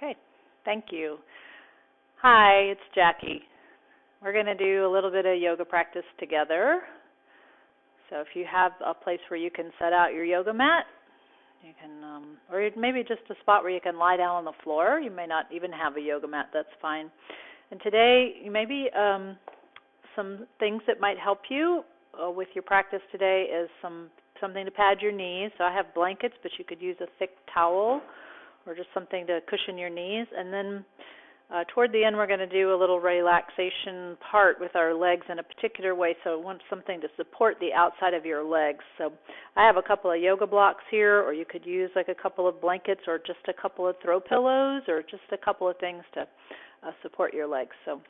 Okay, thank you. Hi, it's Jackie. We're going to do a little bit of yoga practice together. So if you have a place where you can set out your yoga mat, you can, or maybe just a spot where you can lie down on the floor. You may not even have a yoga mat, that's fine. And today, maybe some things that might help you with your practice today is something to pad your knees. So I have blankets, but you could use a thick towel or just something to cushion your knees. And then toward the end, we're going to do a little relaxation part with our legs in a particular way. So I want something to support the outside of your legs. So I have a couple of yoga blocks here, or you could use like a couple of blankets or just a couple of throw pillows or just a couple of things to support your legs. So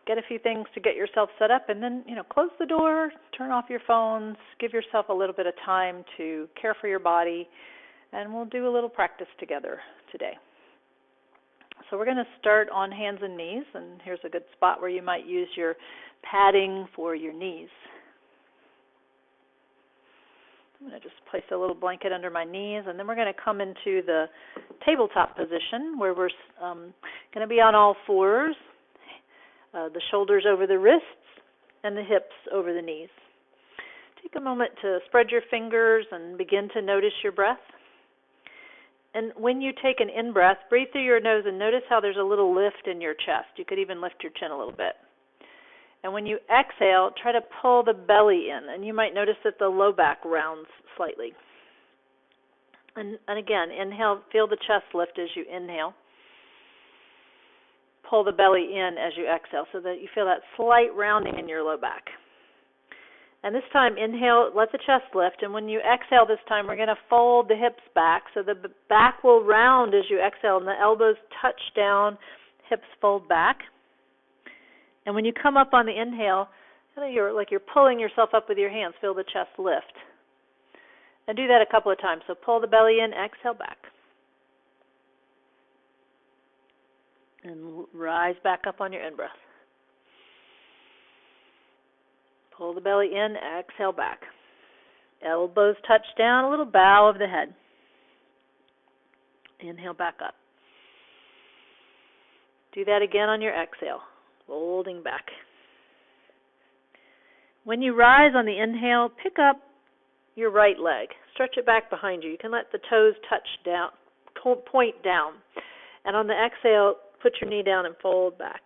get a few things to get yourself set up, and then, close the door, turn off your phones, give yourself a little bit of time to care for your body, and we'll do a little practice together today. So we're going to start on hands and knees, and here's a good spot where you might use your padding for your knees. I'm going to just place a little blanket under my knees, and then we're going to come into the tabletop position where we're going to be on all fours, the shoulders over the wrists, and the hips over the knees. Take a moment to spread your fingers and begin to notice your breath. And when you take an in-breath, breathe through your nose and notice how there's a little lift in your chest. You could even lift your chin a little bit. And when you exhale, try to pull the belly in, and you might notice that the low back rounds slightly. And again, inhale, feel the chest lift as you inhale. Pull the belly in as you exhale so that you feel that slight rounding in your low back. And this time, inhale, let the chest lift. And when you exhale this time, we're going to fold the hips back. So the back will round as you exhale, and the elbows touch down, hips fold back. And when you come up on the inhale, you're pulling yourself up with your hands. Feel the chest lift. And do that a couple of times. So pull the belly in, exhale back. And rise back up on your in-breath. Pull the belly in, exhale back. Elbows touch down, a little bow of the head. Inhale back up. Do that again on your exhale, folding back. When you rise on the inhale, pick up your right leg. Stretch it back behind you. You can let the toes touch down, point down. And on the exhale, put your knee down and fold back.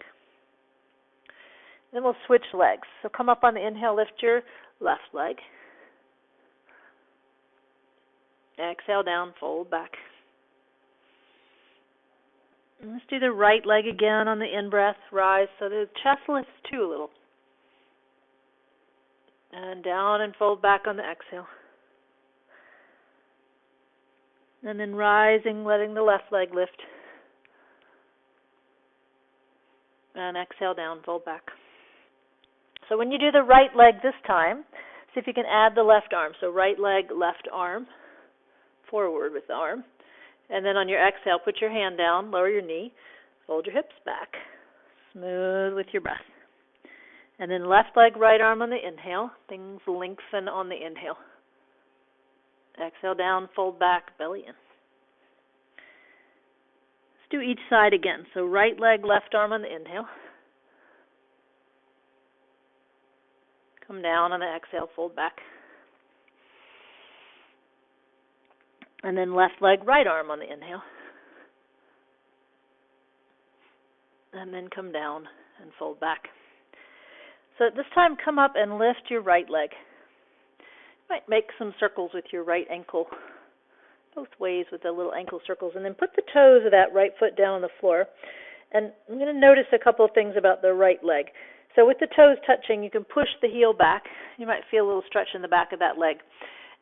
Then we'll switch legs. So come up on the inhale, lift your left leg. Exhale down, fold back. And let's do the right leg again on the in-breath, rise so the chest lifts too a little. And down and fold back on the exhale. And then rising, letting the left leg lift. And exhale down, fold back. So when you do the right leg this time, see if you can add the left arm. So right leg, left arm, forward with the arm. And then on your exhale, put your hand down, lower your knee, fold your hips back, smooth with your breath. And then left leg, right arm on the inhale. Things lengthen on the inhale. Exhale down, fold back, belly in. Let's do each side again. So right leg, left arm on the inhale. Come down on the exhale, fold back. And then left leg, right arm on the inhale. And then come down and fold back. So at this time, come up and lift your right leg. You might make some circles with your right ankle, both ways with the little ankle circles. And then put the toes of that right foot down on the floor. And I'm going to notice a couple of things about the right leg. So with the toes touching, you can push the heel back. You might feel a little stretch in the back of that leg.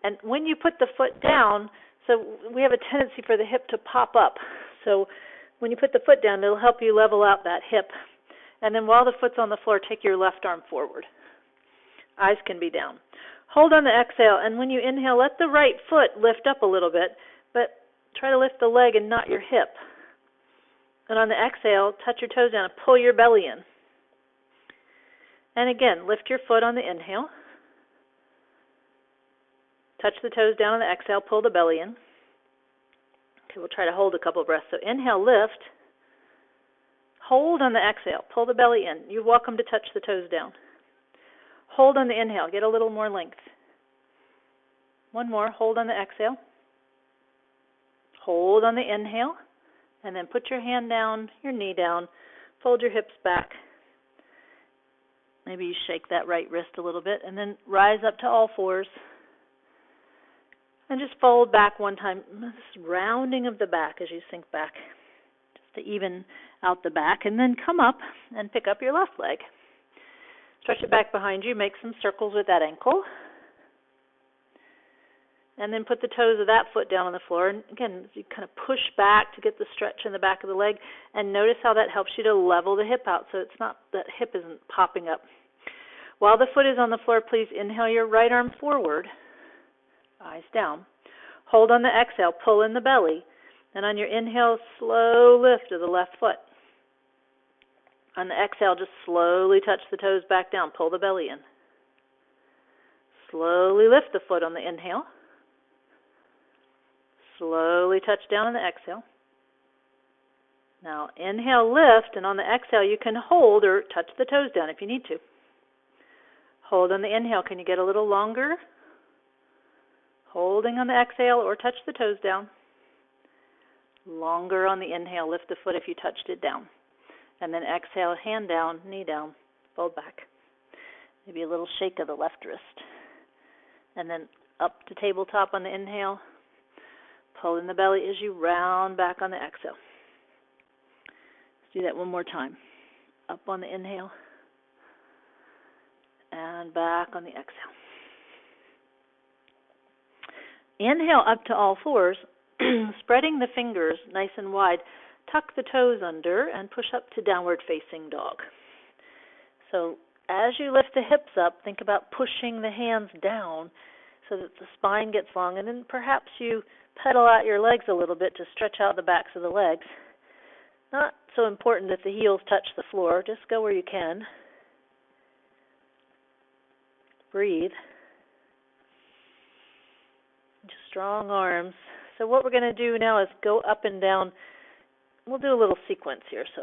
And when you put the foot down, so we have a tendency for the hip to pop up. So when you put the foot down, it'll help you level out that hip. And then while the foot's on the floor, take your left arm forward. Eyes can be down. Hold on the exhale, and when you inhale, let the right foot lift up a little bit, but try to lift the leg and not your hip. And on the exhale, touch your toes down and pull your belly in. And again, lift your foot on the inhale. Touch the toes down on the exhale, pull the belly in. We'll try to hold a couple breaths. So inhale, lift. Hold on the exhale. Pull the belly in. You're welcome to touch the toes down. Hold on the inhale. Get a little more length. One more. Hold on the exhale. Hold on the inhale. And then put your hand down, your knee down. Fold your hips back. Maybe you shake that right wrist a little bit. And then rise up to all fours. And just fold back one time. This rounding of the back as you sink back. Just to even out the back. And then come up and pick up your left leg. Stretch it back behind you. Make some circles with that ankle. And then put the toes of that foot down on the floor. And again, you kind of push back to get the stretch in the back of the leg. And notice how that helps you to level the hip out so it's not, that hip isn't popping up. While the foot is on the floor, please inhale your right arm forward. Eyes down. Hold on the exhale. Pull in the belly. And on your inhale, slow lift of the left foot. On the exhale, just slowly touch the toes back down. Pull the belly in. Slowly lift the foot on the inhale. Slowly touch down on the exhale. Now inhale, lift, and on the exhale you can hold or touch the toes down if you need to. Hold on the inhale. Can you get a little longer? Holding on the exhale or touch the toes down. Longer on the inhale. Lift the foot if you touched it down. And then exhale, hand down, knee down, fold back. Maybe a little shake of the left wrist. And then up to tabletop on the inhale. Pull in the belly as you round back on the exhale. Let's do that one more time. Up on the inhale. And back on the exhale. Inhale up to all fours, spreading the fingers nice and wide. Tuck the toes under and push up to downward facing dog. So as you lift the hips up, think about pushing the hands down so that the spine gets long, and then perhaps you pedal out your legs a little bit to stretch out the backs of the legs. Not so important that the heels touch the floor. Just go where you can. Breathe. Just strong arms. So what we're going to do now is go up and down. We'll do a little sequence here. So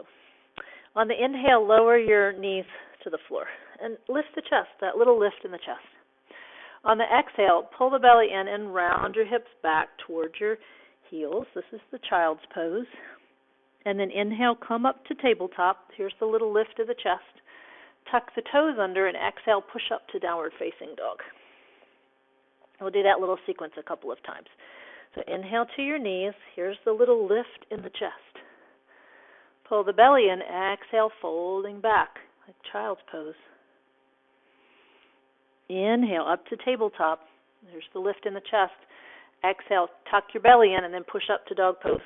on the inhale, lower your knees to the floor and lift the chest, that little lift in the chest. On the exhale, pull the belly in and round your hips back towards your heels. This is the child's pose. And then inhale, come up to tabletop. Here's the little lift of the chest. Tuck the toes under and exhale, push up to downward facing dog. We'll do that little sequence a couple of times. So inhale to your knees. Here's the little lift in the chest. Pull the belly in, exhale, folding back, like child's pose. Inhale, up to tabletop. There's the lift in the chest. Exhale, tuck your belly in and then push up to dog pose.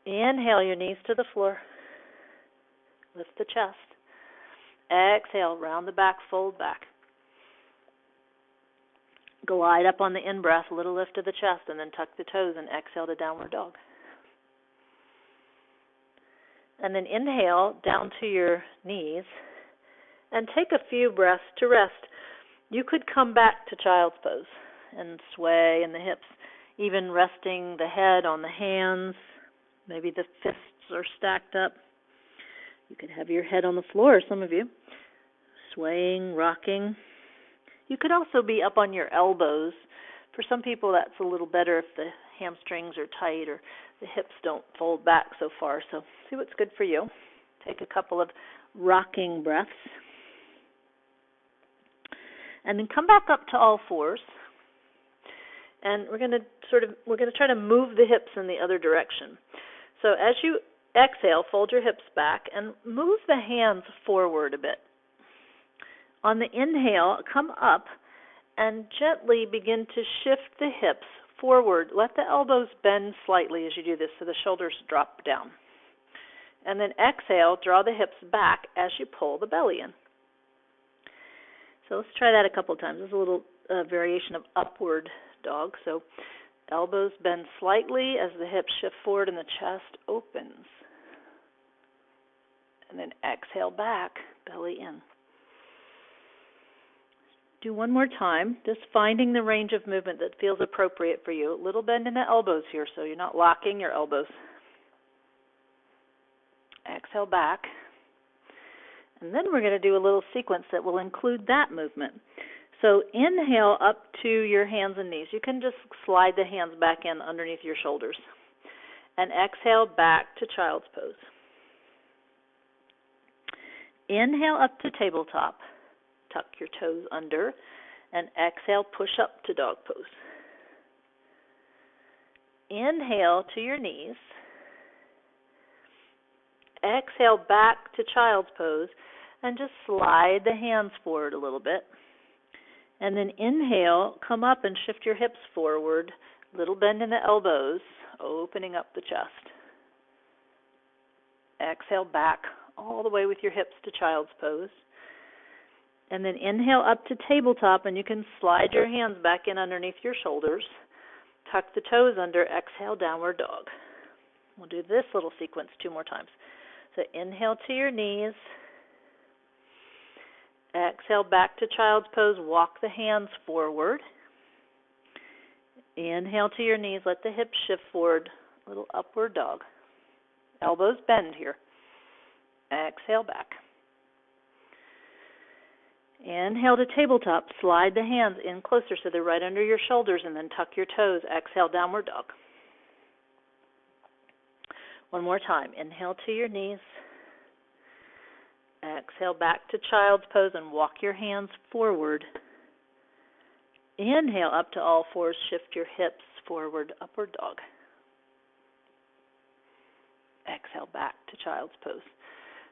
Inhale, your knees to the floor. Lift the chest. Exhale, round the back, fold back. Glide up on the in-breath, little lift of the chest, and then tuck the toes and exhale to downward dog. And then inhale down to your knees and take a few breaths to rest. You could come back to child's pose and sway in the hips, even resting the head on the hands. Maybe the fists are stacked up. You could have your head on the floor, some of you, swaying, rocking. You could also be up on your elbows. For some people, that's a little better if the hamstrings are tight or the hips don't fold back so far. So see what's good for you. Take a couple of rocking breaths. And then come back up to all fours. And we're going to try to move the hips in the other direction. So as you exhale, fold your hips back and move the hands forward a bit. On the inhale, come up and gently begin to shift the hips forward. Let the elbows bend slightly as you do this so the shoulders drop down. And then exhale, draw the hips back as you pull the belly in. So let's try that a couple times. This is a little variation of upward dog. So elbows bend slightly as the hips shift forward and the chest opens. And then exhale back, belly in. Do one more time, just finding the range of movement that feels appropriate for you. A little bend in the elbows here so you're not locking your elbows. Exhale back. And then we're going to do a little sequence that will include that movement. So inhale up to your hands and knees. You can just slide the hands back in underneath your shoulders. And exhale back to child's pose. Inhale up to tabletop. Tuck your toes under. And exhale, push up to dog pose. Inhale to your knees. Exhale back to child's pose. And just slide the hands forward a little bit. And then inhale, come up and shift your hips forward. Little bend in the elbows, opening up the chest. Exhale back all the way with your hips to child's pose. And then inhale up to tabletop, and you can slide your hands back in underneath your shoulders. Tuck the toes under, exhale, downward dog. We'll do this little sequence 2 more times. So inhale to your knees. Exhale back to child's pose, walk the hands forward. Inhale to your knees, let the hips shift forward, little upward dog. Elbows bend here. Exhale back. Inhale to tabletop, slide the hands in closer so they're right under your shoulders, and then tuck your toes. Exhale, downward dog. One more time. Inhale to your knees. Exhale back to child's pose and walk your hands forward. Inhale up to all fours, shift your hips forward, upward dog. Exhale back to child's pose.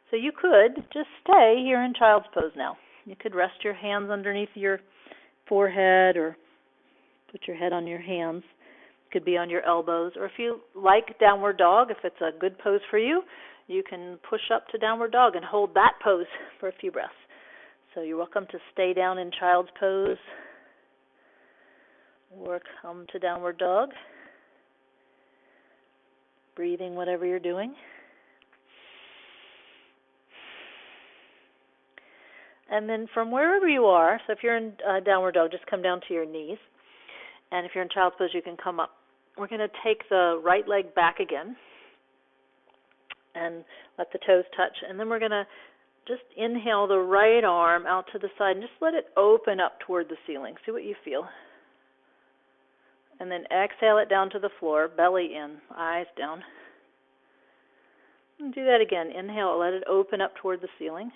So you could just stay here in child's pose now. You could rest your hands underneath your forehead or put your head on your hands. It could be on your elbows. Or if you like downward dog, if it's a good pose for you, you can push up to downward dog and hold that pose for a few breaths. So you're welcome to stay down in child's pose or come to downward dog. Breathing whatever you're doing. And then from wherever you are, so if you're in downward dog, just come down to your knees. And if you're in child's pose, you can come up. We're going to take the right leg back again and let the toes touch. And then we're going to just inhale the right arm out to the side and just let it open up toward the ceiling. See what you feel. And then exhale it down to the floor, belly in, eyes down. And do that again. Inhale, let it open up toward the ceiling.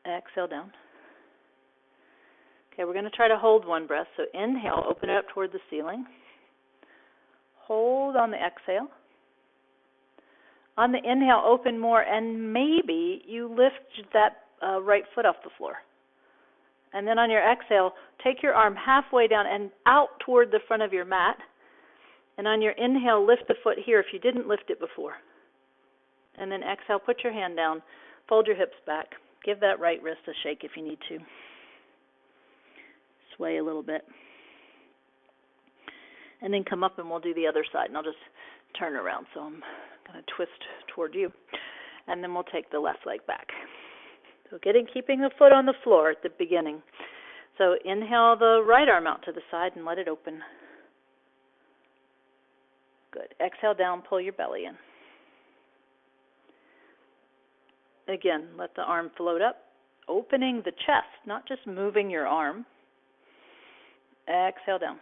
Exhale down. Okay, we're going to try to hold one breath. So inhale, open it up toward the ceiling. Hold on the exhale. On the inhale, open more, and maybe you lift that right foot off the floor. And then on your exhale, take your arm halfway down and out toward the front of your mat. And on your inhale, lift the foot here if you didn't lift it before. And then exhale, put your hand down, fold your hips back. Give that right wrist a shake if you need to. Sway a little bit. And then come up and we'll do the other side. And I'll just turn around. So I'm going to twist toward you. And then we'll take the left leg back. So keeping the foot on the floor at the beginning. So inhale the right arm out to the side and let it open. Good. Exhale down, pull your belly in. Again, let the arm float up, opening the chest, not just moving your arm. Exhale down.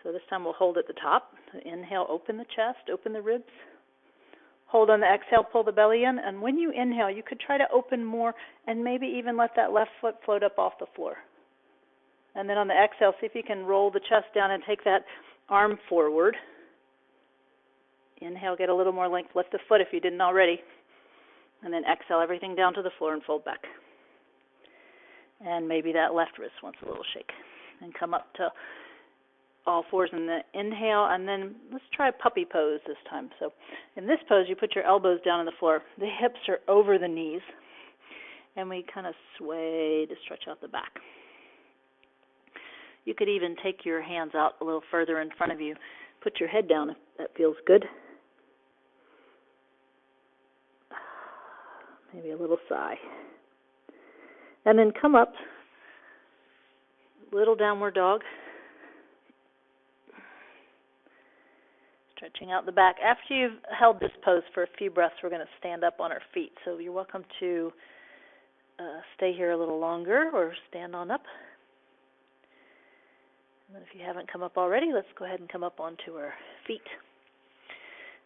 So this time we'll hold at the top. Inhale, open the chest, open the ribs. Hold on the exhale, pull the belly in. And when you inhale, you could try to open more and maybe even let that left foot float up off the floor. And then on the exhale, see if you can roll the chest down and take that arm forward. Inhale, get a little more length. Lift the foot if you didn't already. And then exhale everything down to the floor and fold back. And maybe that left wrist wants a little shake. And come up to all fours in the inhale. And then let's try a puppy pose this time. So in this pose, you put your elbows down on the floor. The hips are over the knees. And we kind of sway to stretch out the back. You could even take your hands out a little further in front of you. Put your head down if that feels good. maybe a little sigh. And then come up, little downward dog. Stretching out the back. After you've held this pose for a few breaths, we're going to stand up on our feet. So you're welcome to stay here a little longer or stand on up. And then if you haven't come up already, let's go ahead and come up onto our feet.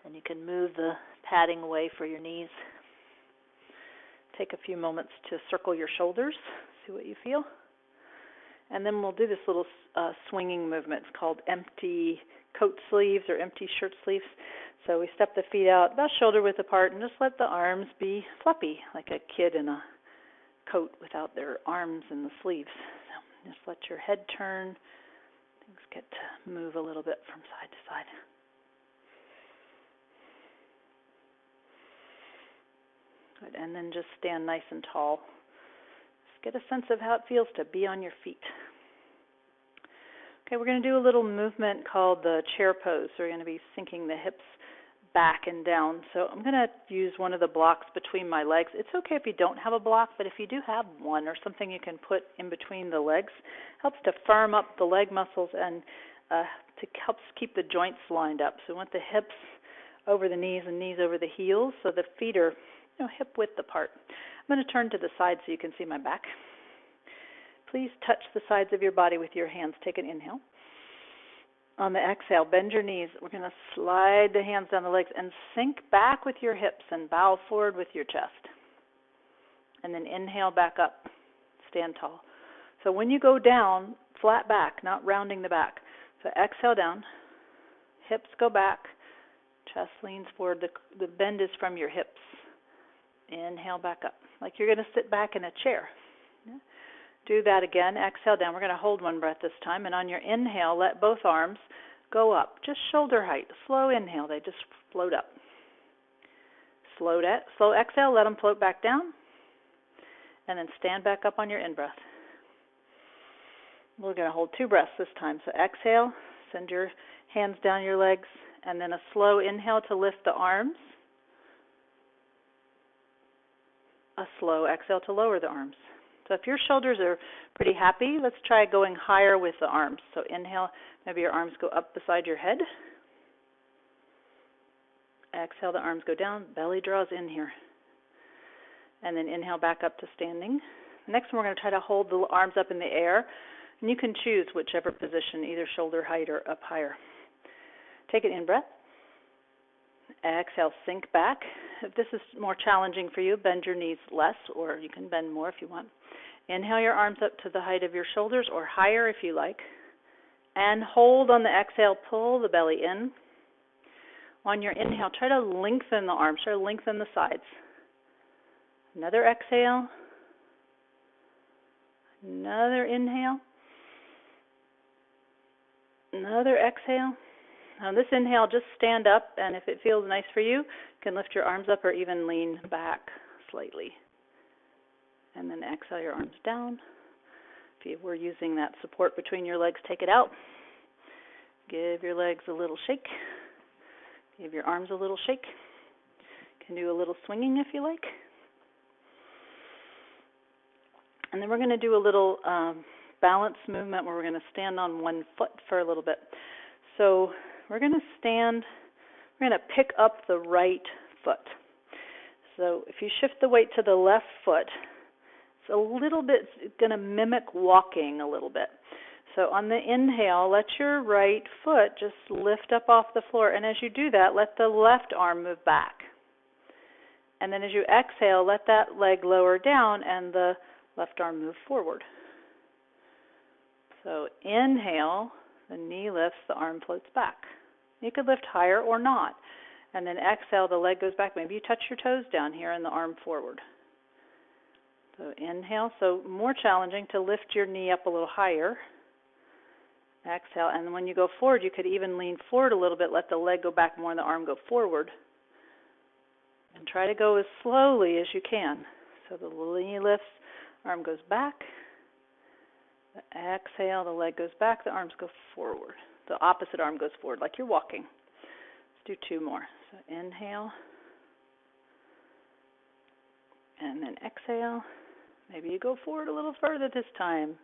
And you can move the padding away for your knees. Take a few moments to circle your shoulders, see what you feel. And then we'll do this little swinging movement. It's called empty coat sleeves or empty shirt sleeves. So we step the feet out about shoulder width apart and just let the arms be floppy, like a kid in a coat without their arms in the sleeves. So just let your head turn. Things get to move a little bit from side to side. Good. And then just stand nice and tall. Just get a sense of how it feels to be on your feet. Okay, we're going to do a little movement called the chair pose. So we're going to be sinking the hips back and down. So I'm going to use one of the blocks between my legs. It's okay if you don't have a block, but if you do have one or something you can put in between the legs, helps to firm up the leg muscles and helps keep the joints lined up. So we want the hips over the knees and knees over the heels so the feet are hip width apart. I'm going to turn to the side so you can see my back. Please touch the sides of your body with your hands. Take an inhale. On the exhale, bend your knees. We're going to slide the hands down the legs and sink back with your hips and bow forward with your chest. And then inhale back up. Stand tall. So when you go down, flat back, not rounding the back. So exhale down. Hips go back. Chest leans forward. The bend is from your hips. Inhale back up, like you're going to sit back in a chair. Yeah. Do that again. Exhale down. We're going to hold one breath this time. And on your inhale, let both arms go up, just shoulder height. Slow inhale. They just float up. Slow exhale. Let them float back down. And then stand back up on your in-breath. We're going to hold 2 breaths this time. So exhale. Send your hands down your legs. And then a slow inhale to lift the arms. A slow exhale to lower the arms. So if your shoulders are pretty happy, let's try going higher with the arms. So inhale, maybe your arms go up beside your head. Exhale, the arms go down, belly draws in here. And then inhale back up to standing. Next one, we're going to try to hold the arms up in the air. And you can choose whichever position, either shoulder height or up higher. Take an in-breath. Exhale, sink back. If this is more challenging for you, bend your knees less, or you can bend more if you want. Inhale your arms up to the height of your shoulders, or higher if you like. And hold on the exhale, pull the belly in. On your inhale, try to lengthen the arms, try to lengthen the sides. Another exhale. Another inhale. Another exhale. On this inhale, just stand up, and if it feels nice for you, you can lift your arms up or even lean back slightly. And then exhale your arms down. If you were using that support between your legs, take it out. Give your legs a little shake. Give your arms a little shake. You can do a little swinging if you like. And then we're going to do a little balance movement where we're going to stand on one foot for a little bit. So we're going to stand, we're going to pick up the right foot. So if you shift the weight to the left foot, it's a little bit, it's going to mimic walking a little bit. So on the inhale, let your right foot just lift up off the floor. And as you do that, let the left arm move back. And then as you exhale, let that leg lower down and the left arm move forward. So inhale, the knee lifts, the arm floats back. You could lift higher or not. And then exhale, the leg goes back. Maybe you touch your toes down here and the arm forward. So inhale. So more challenging to lift your knee up a little higher. Exhale. And when you go forward, you could even lean forward a little bit. Let the leg go back more and the arm go forward. And try to go as slowly as you can. So the knee lifts, arm goes back. The exhale, the leg goes back, the arms go forward. The opposite arm goes forward, like you're walking. Let's do 2 more. So inhale. And then exhale. Maybe you go forward a little further this time.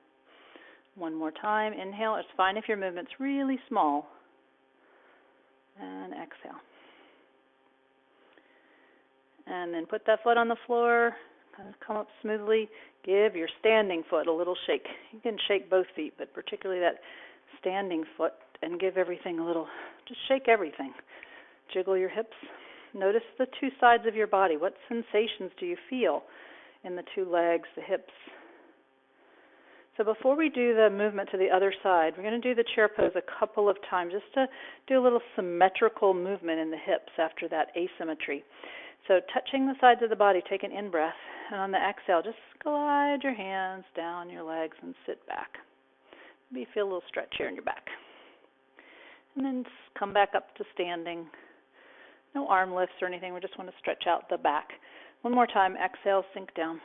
One more time. Inhale. It's fine if your movement's really small. And exhale. And then put that foot on the floor. Kind of come up smoothly. Give your standing foot a little shake. You can shake both feet, but particularly that standing foot, and give everything a little, just shake everything. Jiggle your hips. Notice the two sides of your body. What sensations do you feel in the two legs, the hips? So before we do the movement to the other side, we're going to do the chair pose a couple of times just to do a little symmetrical movement in the hips after that asymmetry. So touching the sides of the body, take an in-breath, and on the exhale, just glide your hands down your legs and sit back. Maybe feel a little stretch here in your back. And then just come back up to standing. No arm lifts or anything. We just want to stretch out the back. One more time. Exhale, sink down.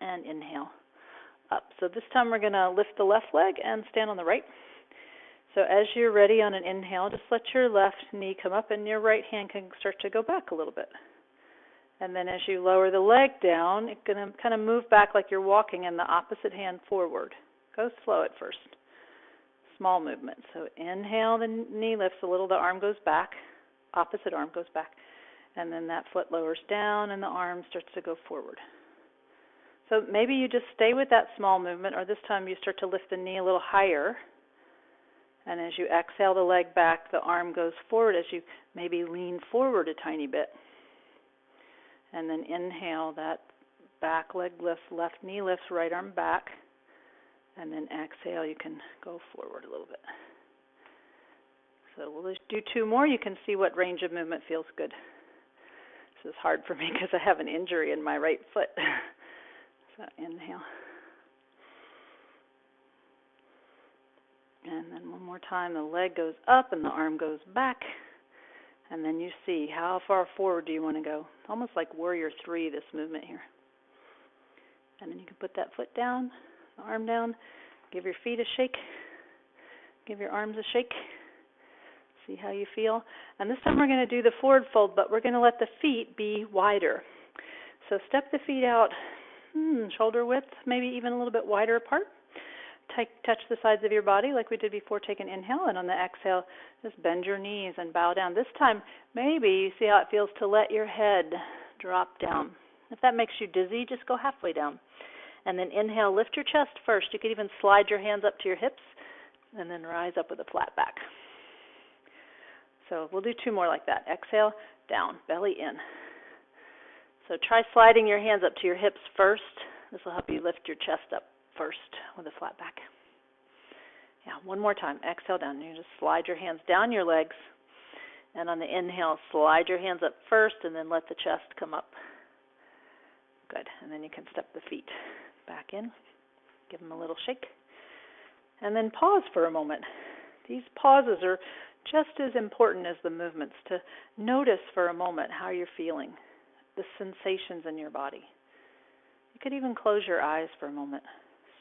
And inhale, up. So this time we're going to lift the left leg and stand on the right. So as you're ready on an inhale, just let your left knee come up and your right hand can start to go back a little bit. And then as you lower the leg down, it's going to kind of move back like you're walking and the opposite hand forward. Go slow at first. Small movement. So inhale, the knee lifts a little, the arm goes back, opposite arm goes back. And then that foot lowers down and the arm starts to go forward. So maybe you just stay with that small movement, or this time you start to lift the knee a little higher. And as you exhale the leg back, the arm goes forward as you maybe lean forward a tiny bit. And then inhale, that back leg lifts, left knee lifts, right arm back. And then exhale, you can go forward a little bit. So we'll just do two more. You can see what range of movement feels good. This is hard for me because I have an injury in my right foot. So inhale. And then one more time, the leg goes up and the arm goes back. And then you see how far forward do you want to go. Almost like Warrior 3, this movement here. And then you can put that foot down, the arm down, give your feet a shake, give your arms a shake. See how you feel. And this time we're going to do the forward fold, but we're going to let the feet be wider. So step the feet out shoulder width, maybe even a little bit wider apart. Touch the sides of your body like we did before. Take an inhale, and on the exhale, just bend your knees and bow down. This time, maybe you see how it feels to let your head drop down. If that makes you dizzy, just go halfway down. And then inhale, lift your chest first. You could even slide your hands up to your hips, and then rise up with a flat back. So we'll do two more like that. Exhale, down, belly in. So try sliding your hands up to your hips first. This will help you lift your chest up first with a flat back. Yeah, one more time. Exhale down. You just slide your hands down your legs. And on the inhale, slide your hands up first and then let the chest come up. Good. And then you can step the feet back in. Give them a little shake. And then pause for a moment. These pauses are just as important as the movements, to notice for a moment how you're feeling, the sensations in your body. You could even close your eyes for a moment.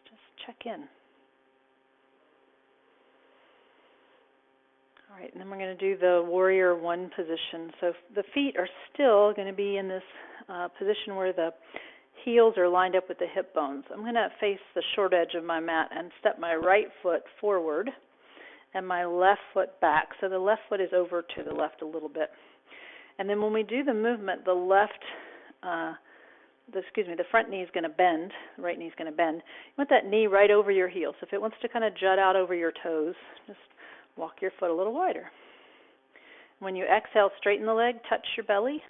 Just check in. All right, and then we're going to do the Warrior 1 position. So the feet are still going to be in this position where the heels are lined up with the hip bones. I'm going to face the short edge of my mat and step my right foot forward and my left foot back. So the left foot is over to the left a little bit. And then when we do the movement, the front knee is going to bend, the right knee is going to bend. You want that knee right over your heel. So if it wants to kind of jut out over your toes, just walk your foot a little wider. When you exhale, straighten the leg, touch your belly.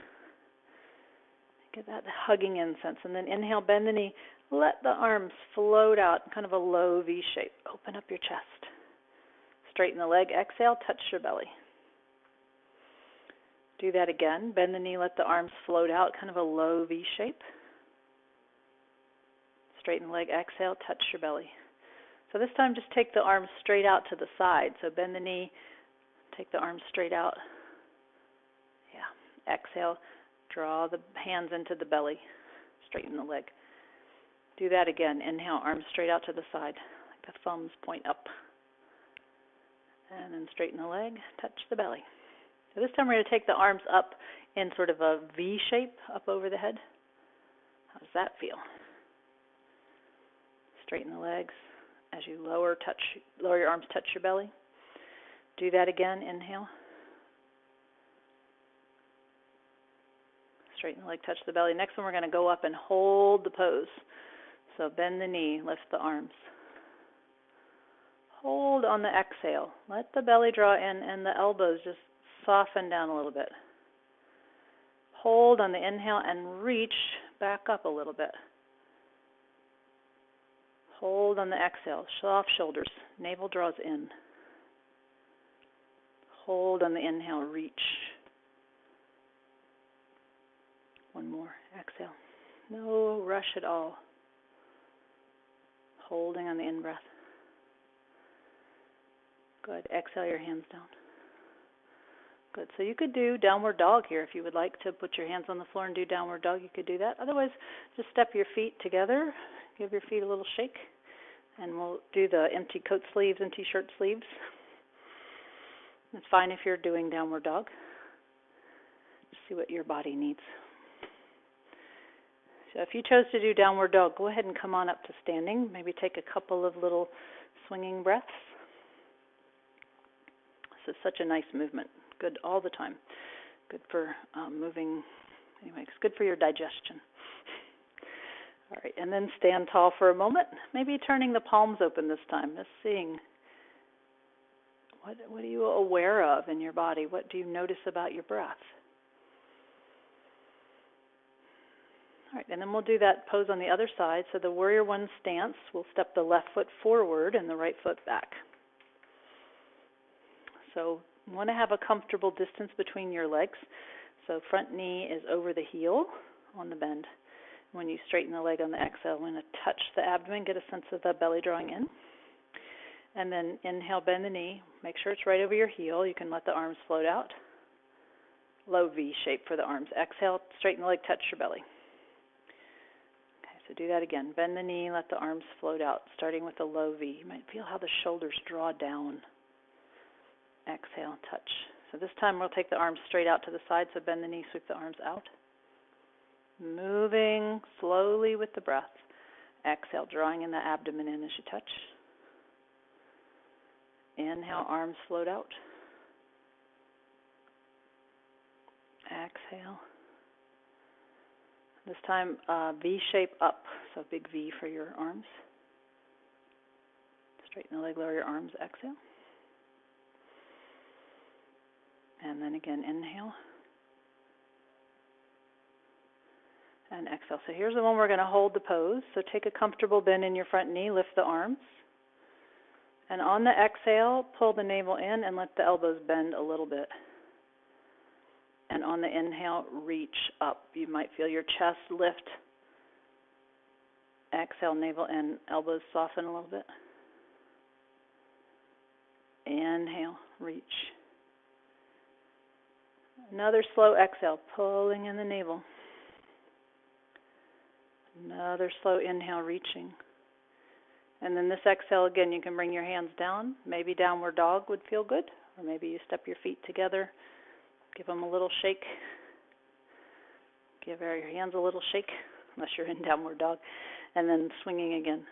Get that hugging in sense. And then inhale, bend the knee. Let the arms float out, kind of a low V shape. Open up your chest. Straighten the leg, exhale, touch your belly. Do that again. Bend the knee, let the arms float out, kind of a low V shape. Straighten the leg, exhale, touch your belly. So this time just take the arms straight out to the side. So bend the knee, take the arms straight out. Yeah. Exhale, draw the hands into the belly. Straighten the leg. Do that again. Inhale, arms straight out to the side, like the thumbs point up. And then straighten the leg, touch the belly. So this time we're going to take the arms up in sort of a V shape up over the head. How does that feel? Straighten the legs as you lower your arms, touch your belly. Do that again. Inhale. Straighten the leg, touch the belly. Next one, we're going to go up and hold the pose. So bend the knee, lift the arms. Hold on the exhale. Let the belly draw in and the elbows just soften down a little bit. Hold on the inhale and reach back up a little bit. Hold on the exhale, soft shoulders, navel draws in. Hold on the inhale, reach. One more, exhale. No rush at all. Holding on the in-breath. Good, exhale your hands down. Good, so you could do downward dog here if you would like to put your hands on the floor and do downward dog, you could do that. Otherwise, just step your feet together, give your feet a little shake, and we'll do the empty coat sleeves and t-shirt sleeves. It's fine if you're doing downward dog. Just see what your body needs. So if you chose to do downward dog, go ahead and come on up to standing. Maybe take a couple of little swinging breaths. This is such a nice movement. Good all the time. Good for moving. Anyway, it's good for your digestion. All right, and then stand tall for a moment. Maybe turning the palms open this time. Just seeing what are you aware of in your body? What do you notice about your breath? All right, and then we'll do that pose on the other side. So the warrior one stance, we'll step the left foot forward and the right foot back. So you want to have a comfortable distance between your legs. So front knee is over the heel on the bend. When you straighten the leg on the exhale, I'm going to touch the abdomen, get a sense of the belly drawing in. And then inhale, bend the knee. Make sure it's right over your heel. You can let the arms float out. Low V shape for the arms. Exhale, straighten the leg, touch your belly. Okay, so do that again. Bend the knee, let the arms float out, starting with a low V. You might feel how the shoulders draw down. Exhale, touch. So this time we'll take the arms straight out to the side, so bend the knee, sweep the arms out. Moving slowly with the breath. Exhale, drawing in the abdomen in as you touch. Inhale, arms float out. Exhale. This time, V shape up, so big V for your arms. Straighten the leg, lower your arms, exhale. And then again, inhale. And exhale. So here's the one we're going to hold the pose. So take a comfortable bend in your front knee, lift the arms. And on the exhale, pull the navel in and let the elbows bend a little bit. And on the inhale, reach up. You might feel your chest lift. Exhale, navel in, elbows soften a little bit. Inhale, reach. Another slow exhale, pulling in the navel. Another slow inhale, reaching. And then this exhale again, you can bring your hands down. Maybe downward dog would feel good, or maybe you step your feet together, give them a little shake. Give your hands a little shake, unless you're in downward dog, and then swinging again.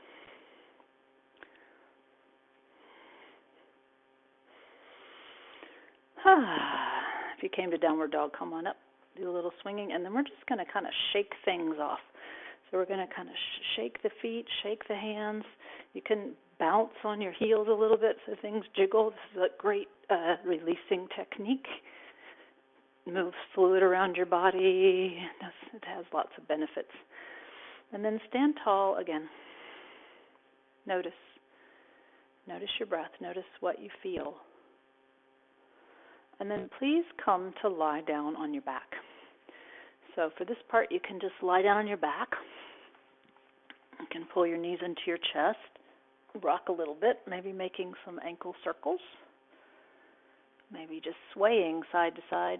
If you came to downward dog, come on up, do a little swinging, and then we're just going to kind of shake things off. So we're going to kind of shake the feet, shake the hands. You can bounce on your heels a little bit so things jiggle. This is a great releasing technique. Moves fluid around your body. It has lots of benefits. And then stand tall again. Notice. Notice your breath. Notice what you feel. And then please come to lie down on your back. So for this part, you can just lie down on your back. You can pull your knees into your chest, rock a little bit, maybe making some ankle circles, maybe just swaying side to side.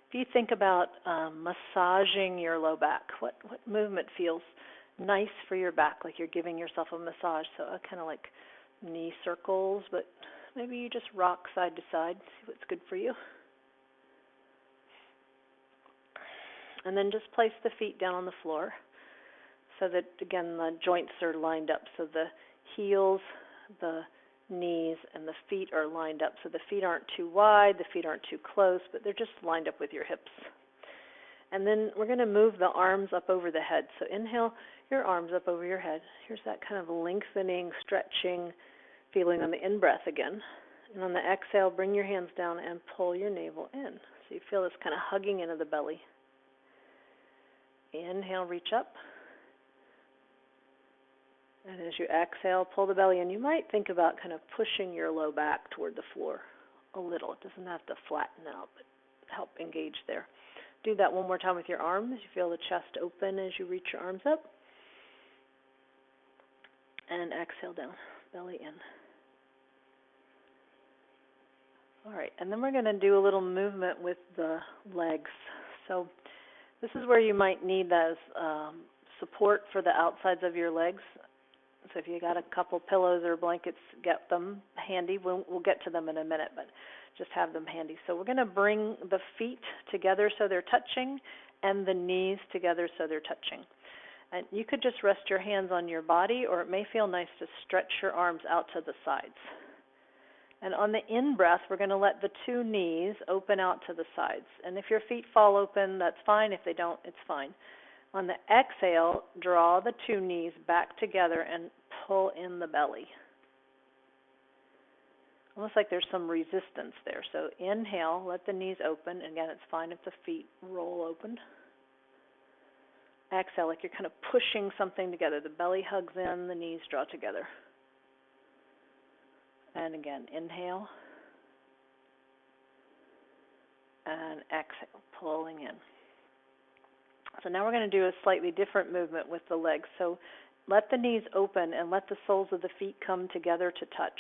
If you think about massaging your low back, what movement feels nice for your back, like you're giving yourself a massage? So kind of like knee circles, but maybe you just rock side to side, see what's good for you. And then just place the feet down on the floor so that, again, the joints are lined up. So the heels, the knees, and the feet are lined up. So the feet aren't too wide, the feet aren't too close, but they're just lined up with your hips. And then we're going to move the arms up over the head. So inhale your arms up over your head. Here's that kind of lengthening, stretching feeling on the in-breath again. And on the exhale, bring your hands down and pull your navel in. So you feel this kind of hugging into the belly. Inhale, reach up. And as you exhale, pull the belly in. You might think about kind of pushing your low back toward the floor a little. It doesn't have to flatten out, but help engage there. Do that one more time with your arms. You feel the chest open as you reach your arms up. And exhale down, belly in. All right, and then we're going to do a little movement with the legs. So this is where you might need those support for the outsides of your legs. So if you got a couple pillows or blankets, get them handy. We'll get to them in a minute, but just have them handy. So we're going to bring the feet together so they're touching and the knees together so they're touching. And you could just rest your hands on your body, or it may feel nice to stretch your arms out to the sides. And on the in-breath, we're going to let the two knees open out to the sides. And if your feet fall open, that's fine. If they don't, it's fine. On the exhale, draw the two knees back together and pull in the belly. Almost like there's some resistance there. So inhale, let the knees open. Again, it's fine if the feet roll open. Exhale, like you're kind of pushing something together. The belly hugs in, the knees draw together. And again, inhale. And exhale, pulling in. So now we're going to do a slightly different movement with the legs. So let the knees open and let the soles of the feet come together to touch.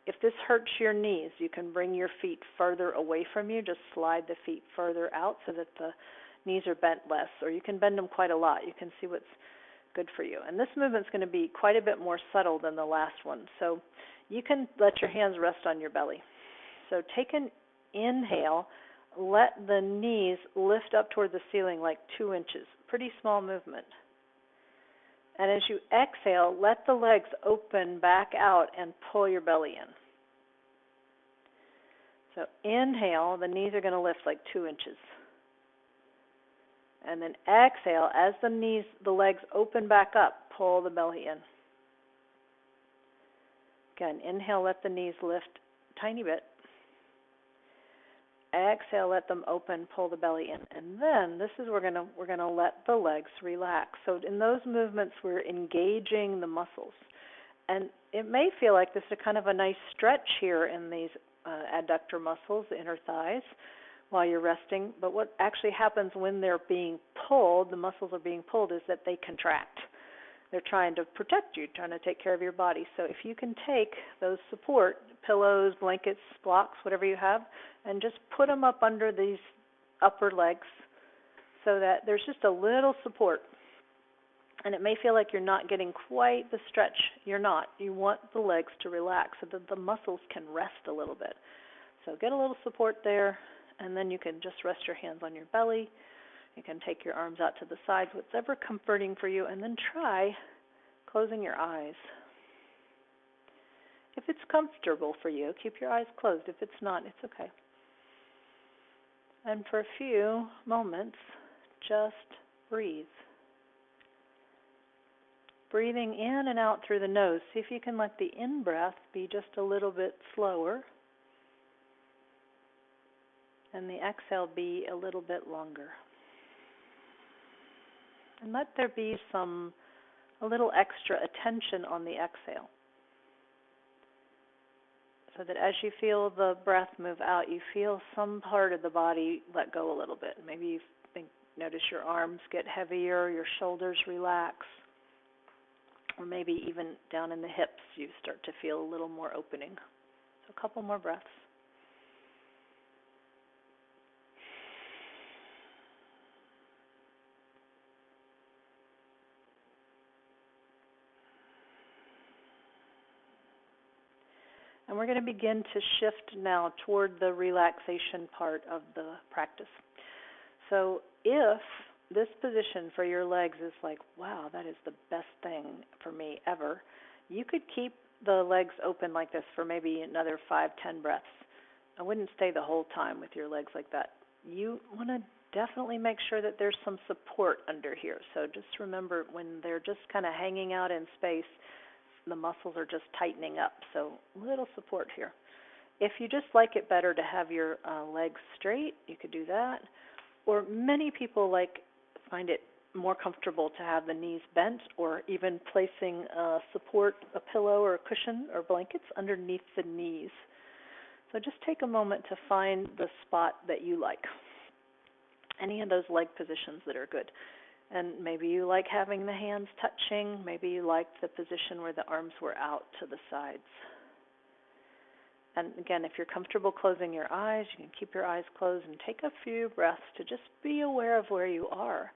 If this hurts your knees, you can bring your feet further away from you. Just slide the feet further out so that the knees are bent less, or you can bend them quite a lot. You can see what's good for you. And this movement's going to be quite a bit more subtle than the last one. So you can let your hands rest on your belly. So take an inhale. Let the knees lift up toward the ceiling like 2 inches. Pretty small movement. And as you exhale, let the legs open back out and pull your belly in. So inhale, the knees are going to lift like 2 inches. And then exhale, as the legs open back up, pull the belly in. Again, inhale, let the knees lift a tiny bit. Exhale, let them open, pull the belly in. And then this is where we're going to let the legs relax. So in those movements, we're engaging the muscles. And it may feel like this is kind of a nice stretch here in these adductor muscles, the inner thighs, while you're resting. But what actually happens when they're being pulled, the muscles are being pulled, is that they contract. They're trying to protect you, trying to take care of your body. So if you can take those support, pillows, blankets, blocks, whatever you have, and just put them up under these upper legs so that there's just a little support. And it may feel like you're not getting quite the stretch. You're not. You want the legs to relax so that the muscles can rest a little bit. So get a little support there, and then you can just rest your hands on your belly. You can take your arms out to the sides, whatever comforting for you, and then try closing your eyes. If it's comfortable for you, keep your eyes closed. If it's not, it's okay. And for a few moments, just breathe. Breathing in and out through the nose. See if you can let the in-breath be just a little bit slower, and the exhale be a little bit longer. And let there be a little extra attention on the exhale, so that as you feel the breath move out, you feel some part of the body let go a little bit. Maybe you notice your arms get heavier, your shoulders relax, or maybe even down in the hips you start to feel a little more opening. So a couple more breaths. And we're going to begin to shift now toward the relaxation part of the practice. So if this position for your legs is like, wow, that is the best thing for me ever, you could keep the legs open like this for maybe another 5-10 breaths. I wouldn't stay the whole time with your legs like that. You want to definitely make sure that there's some support under here. So just remember, when they're just kind of hanging out in space, the muscles are just tightening up. So little support here. If you just like it better to have your legs straight, you could do that. Or many people find it more comfortable to have the knees bent, or even placing support, a pillow or a cushion or blankets underneath the knees. So just take a moment to find the spot that you like. Any of those leg positions that are good. And maybe you like having the hands touching. Maybe you like the position where the arms were out to the sides. And again, if you're comfortable closing your eyes, you can keep your eyes closed and take a few breaths to just be aware of where you are.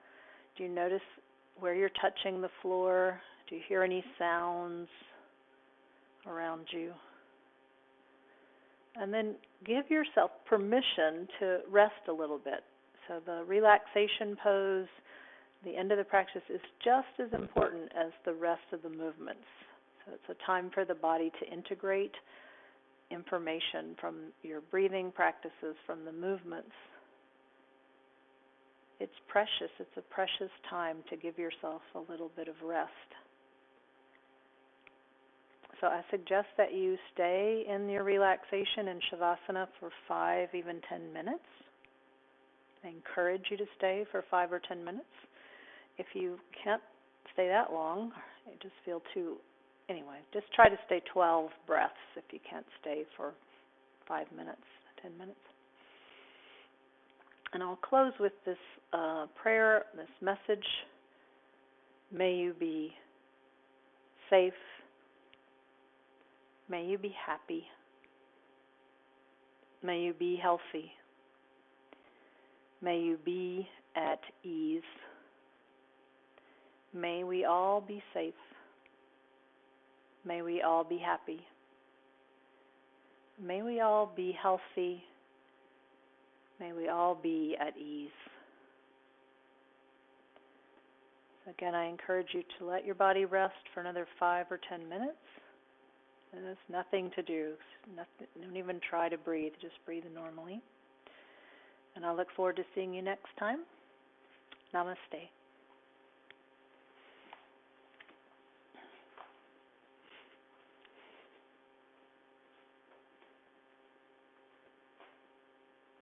Do you notice where you're touching the floor? Do you hear any sounds around you? And then give yourself permission to rest a little bit. So the relaxation pose, the end of the practice, is just as important as the rest of the movements. So it's a time for the body to integrate information from your breathing practices, from the movements. It's precious. It's a precious time to give yourself a little bit of rest. So I suggest that you stay in your relaxation in Shavasana for 5, even 10 minutes. I encourage you to stay for 5 or 10 minutes. If you can't stay that long, you just feel anyway, just try to stay 12 breaths if you can't stay for 5 minutes, 10 minutes. And I'll close with this prayer, this message. May you be safe. May you be happy. May you be healthy. May you be at ease. May we all be safe. May we all be happy. May we all be healthy. May we all be at ease. So again, I encourage you to let your body rest for another 5 or 10 minutes. And there's nothing to do. Don't even try to breathe. Just breathe normally. And I look forward to seeing you next time. Namaste.